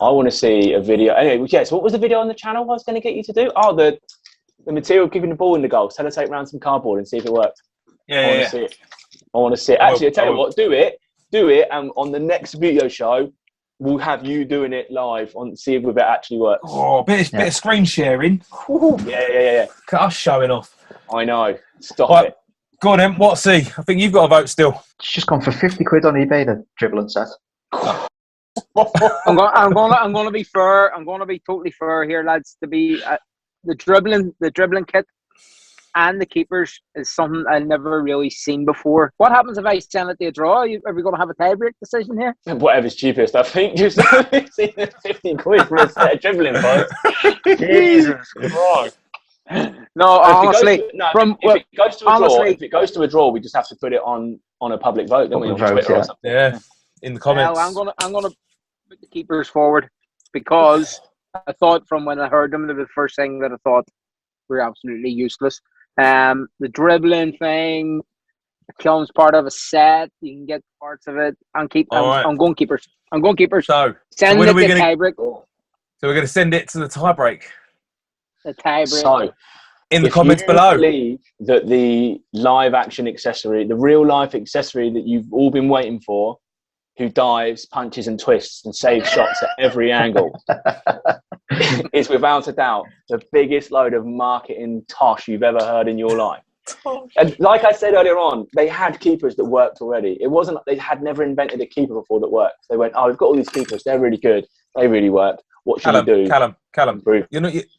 I want to see a video. Anyway, yeah. So what was the video on the channel I was going to get you to do? Oh, the material keeping the ball in the goal. Tell her to take round some cardboard and see if it works. Yeah. See it. I want to see it. Actually, I tell you what, do it, and on the next video show, we'll have you doing it live on see if it actually works. Oh, bit of screen sharing. Yeah. Look at us showing off. I know. Stop Right. it. Go on then. What's he? I think you've got a vote still. it's just gone for 50 quid on eBay, the dribbling set. I'm gonna be fair. I'm gonna be totally fair here, lads. To be the dribbling kit and the keepers is something I've never really seen before. What happens if I send it to a draw? Are we going to have a tiebreak decision here? Whatever's cheapest, I think. Just 15 quid for a set of dribbling posts. Jesus Christ. No, honestly, if it goes to a draw, we just have to put it on a public vote, don't we? On Public vote, Twitter or yeah. something. Yeah. In the comments. well, I'm gonna put the keepers forward because I thought from when I heard them, they were the first thing that I thought were absolutely useless. The dribbling thing, Calum's part of a set. You can get parts of it. I'm going keepers. So Send when it are we to gonna- tiebreak. So we're going to send it to the tiebreak. The tiebreak. So, In the if comments you below. believe that the live action accessory, the real life accessory that you've all been waiting for, who dives, punches and twists and saves shots at every angle, is without a doubt the biggest load of marketing tosh you've ever heard in your life. And like I said earlier on, they had keepers that worked already. It wasn't they had never invented a keeper before that worked. They went, oh, we've got all these keepers, they're really good, they really work. What should we do? Calum, Improve.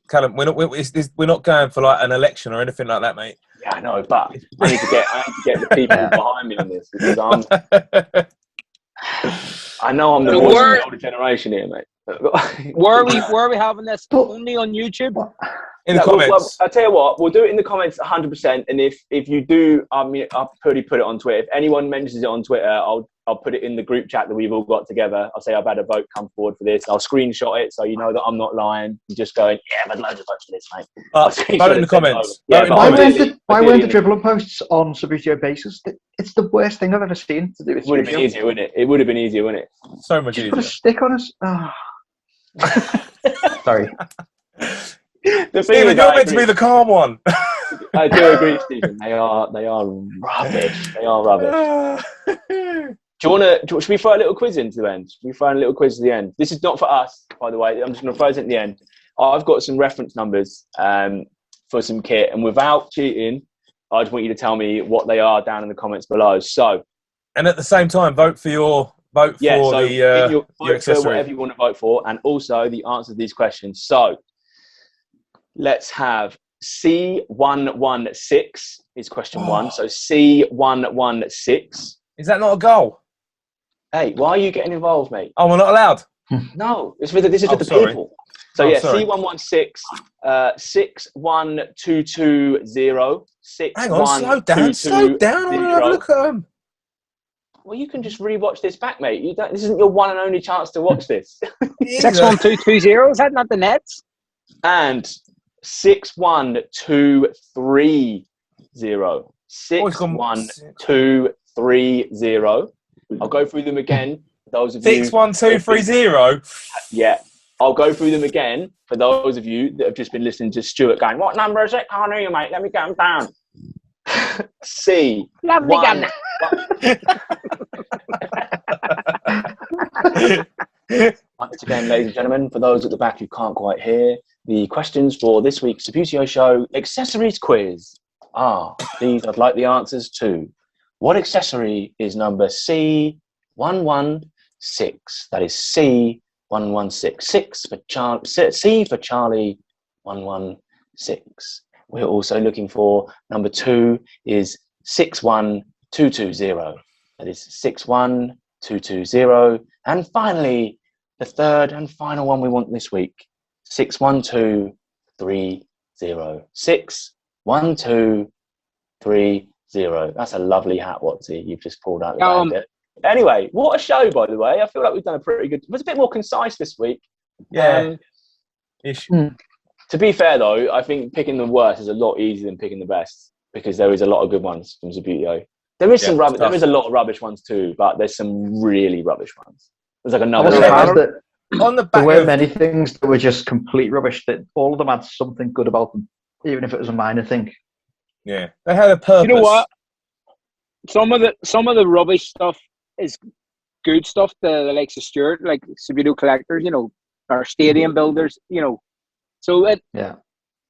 Calum, we're not going for like an election or anything like that, mate. Yeah, I know, but I need to get the people behind me in this because I know I'm the voice of the older generation here, mate. Where are we having this? Only on YouTube? In the comments. Well, I'll tell you what, we'll do it in the comments 100%. And if you do, I mean, I'll probably put it on Twitter. If anyone mentions it on Twitter, I'll put it in the group chat that we've all got together. I'll say I've had a vote come forward for this. I'll screenshot it so you know that I'm not lying. You're just going, yeah, I've had loads of votes for this, mate. Vote in the comments. Yeah, Vote in the comments. Why weren't the dribbling posts on Subbuteo basis? It's the worst thing I've ever seen to do with It would have been Subbuteo. easier, wouldn't it? It would have been easier, wouldn't it? So much Just easier. put a stick on us. Oh. Sorry. The thing Stephen, is, you're meant to be the calm one. I do agree, Stephen. They are rubbish. They are rubbish. Should we throw a little quiz into the end? Should we throw in a little quiz at the end? This is not for us, by the way. I'm just going to throw it at the end. I've got some reference numbers for some kit, and without cheating, I just want you to tell me what they are down in the comments below. So, and at the same time, vote for your accessory. For whatever you want to vote for, and also the answer to these questions. So, let's have C116 is question 1. So C116. Is that not a goal? Hey, why are you getting involved, mate? Oh, we're not allowed. No, this is for the people. So C116, 61220. Hang on, slow down. Slow down. I want to have a look at them. Well, you can just rewatch this back, mate. This isn't your one and only chance to watch this. 61220. Is that not the Nets? And 61230. 61230. I'll go through them again. Those of 61230. Yeah. I'll go through them again for those of you that have just been listening to Stuart going, what number is it? I know you, mate. Let me get them down. C. Lovely gun. Once again, ladies and gentlemen, for those at the back who can't quite hear, the questions for this week's Subbuteo Show Accessories Quiz are, these I'd like the answers to. What accessory is number C116? That is C116. C for Charlie, 116. We're also looking for number 2 is 61220. That is 61220. And finally, the third and final one we want this week, 61230. 61230. That's a lovely hat, Watsy, you've just pulled out the bag. Anyway, what a show, by the way. I feel like we've done a pretty good... It was a bit more concise this week. Yeah. To be fair, though, I think picking the worst is a lot easier than picking the best, because there is a lot of good ones from Subbuteo. There is some rubbish. There is a lot of rubbish ones too, but there's some really rubbish ones. There's like another. On the back there were many things that were just complete rubbish. That all of them had something good about them, even if it was a minor thing. Yeah, they had a purpose. You know what? Some of the rubbish stuff is good stuff. The likes of Stuart, like Subbuteo collectors, or stadium builders, So it.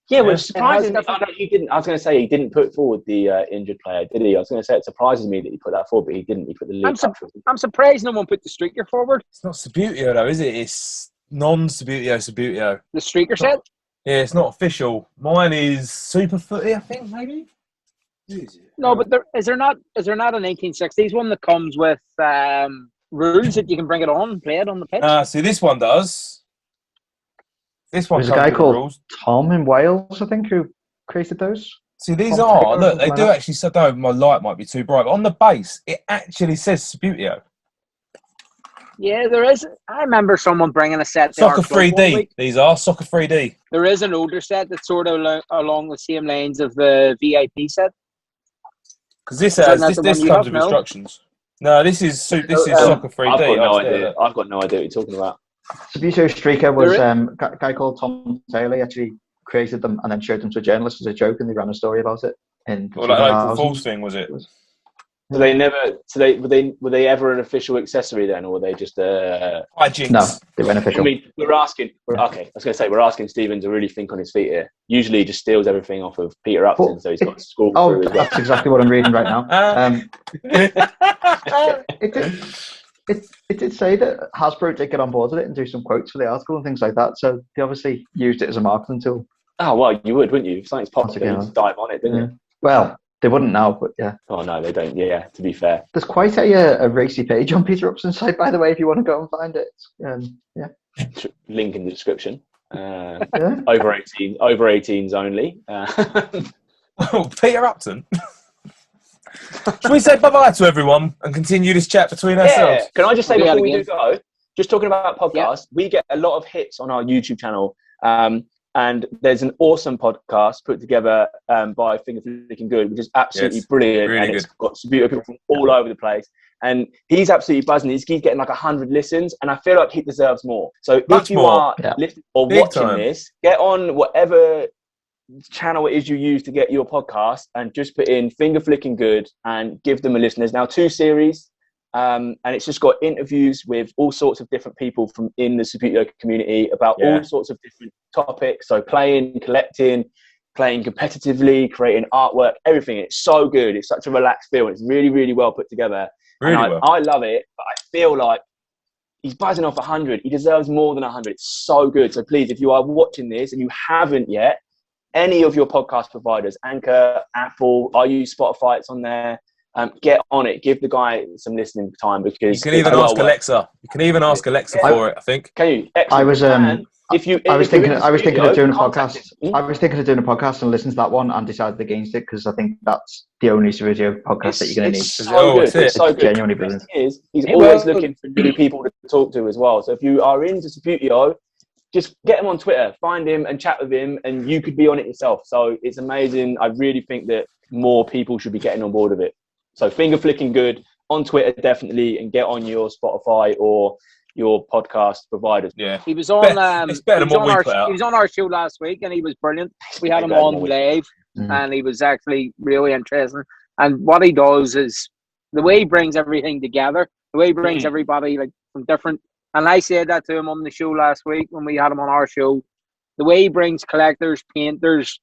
Yeah, which surprises me. He didn't. I was going to say he didn't put forward the injured player, did he? I was going to say it surprises me that he put that forward, but he didn't. He put the league. I'm surprised no one put the streaker forward. It's not Subbuteo though, is it? It's non-Subbuteo. The streaker set. Yeah, it's not official. Mine is Super Footy, I think, maybe. No, but is there not a 1960s one that comes with rules that you can bring it on and play it on the pitch? See, this one does. This one. There's a guy called Tom in Wales, I think, who created those. See, these are look. They do actually. So, though my light might be too bright, but on the base, it actually says Subbuteo. Yeah, there is. I remember someone bringing a set. Soccer 3D. These are Soccer 3D. There is an older set that's sort of along the same lines of the VIP set. Because this comes with instructions. No, this is Soccer 3D. I've got no idea. I've got no idea what you're talking about. Subbuteo Streaker was a guy called Tom Taylor. He actually created them and then showed them to journalists as a joke, and they ran a story about it. Like the Falls thing, was it? So they never. So were they ever an official accessory then, or were they just hijinks? No, they weren't official. I mean, we're asking Stephen to really think on his feet here. Usually, he just steals everything off of Peter Upton, so he's got to school. Oh, that's exactly what I'm reading right now. It did say that Hasbro did get on board with it and do some quotes for the article and things like that. So they obviously used it as a marketing tool. Oh, well, you would, wouldn't you? If something's popular, you just dive on it, didn't you? Well, they wouldn't now, but yeah. Oh, no, they don't. Yeah, to be fair. There's quite a racy page on Peter Upton's site, by the way, if you want to go and find it. Link in the description. Over 18s only. Oh, Peter Upton. Should we say bye-bye to everyone and continue this chat between ourselves? Can I just say before we do go, just talking about podcasts, we get a lot of hits on our YouTube channel, and there's an awesome podcast put together by Finger Flickin Good, which is absolutely brilliant, really and it's got Subbuteo people from all over the place, and he's absolutely buzzing. He's getting like 100 listens, and I feel like he deserves more. So if you are listening or watching this, get on whatever channel it is you use to get your podcast and just put in Finger Flickin Good and give them a listen. There's now 2 series. And it's just got interviews with all sorts of different people from in the Subbuteo community about all sorts of different topics. So playing, collecting, playing competitively, creating artwork, everything. It's so good. It's such a relaxed feel. It's really, really well put together. Really and well. I love it, but I feel like he's buzzing off 100. He deserves more than 100. It's so good. So please, if you are watching this and you haven't yet, any of your podcast providers, Anchor, Apple, I use Spotify, it's on there. Get on it. Give the guy some listening time because you can even ask Alexa. You can even ask Alexa for it. I think. Can you? Excellent. I was I was thinking of doing a podcast. Hmm? I was thinking of doing a podcast and listen to that one and decided against it because I think that's the only Subbuteo podcast that you're going to need. So good. It's so good. Genuinely brilliant. He's always looking for new people to talk to as well. So if you are into Subbuteo, just get him on Twitter, find him and chat with him, and you could be on it yourself. So it's amazing. I really think that more people should be getting on board with it. So Finger Flickin good on Twitter, definitely, and get on your Spotify or your podcast providers. Yeah, he was on. It's better than what we put out. He was on our show last week, and he was brilliant. We had him on live, and he was actually really interesting. And what he does is the way he brings everything together, the way he brings everybody like from different. And I said that to him on the show last week when we had him on our show. The way he brings collectors, painters,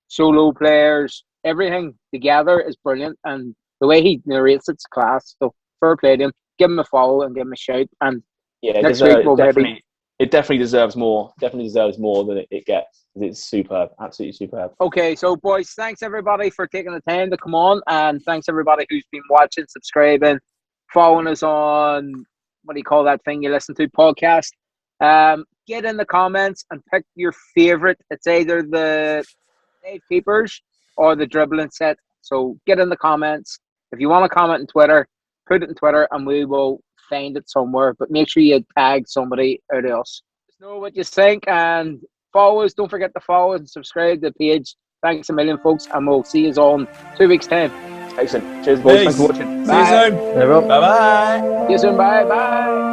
solo players, everything together is brilliant, and the way he narrates it's class. So fair play to him. Give him a follow and give him a shout. And next week we'll it definitely deserves more. Definitely deserves more than it gets. It's superb, absolutely superb. Okay, so boys, thanks everybody for taking the time to come on, and thanks everybody who's been watching, subscribing, following us on what do you call that thing you listen to, podcast. Get in the comments and pick your favorite. It's either the Dave Keepers or the dribbling set. So get in the comments. If you want to comment on Twitter, put it on Twitter and we will find it somewhere. But make sure you tag somebody out of us. Just know what you think and follow us. Don't forget to follow and subscribe to the page. Thanks a million, folks, and we'll see you all in 2 weeks' time. Excellent. Cheers, boys. Thanks for watching. See you soon. Bye-bye. Bye-bye. See you soon. Bye. Bye.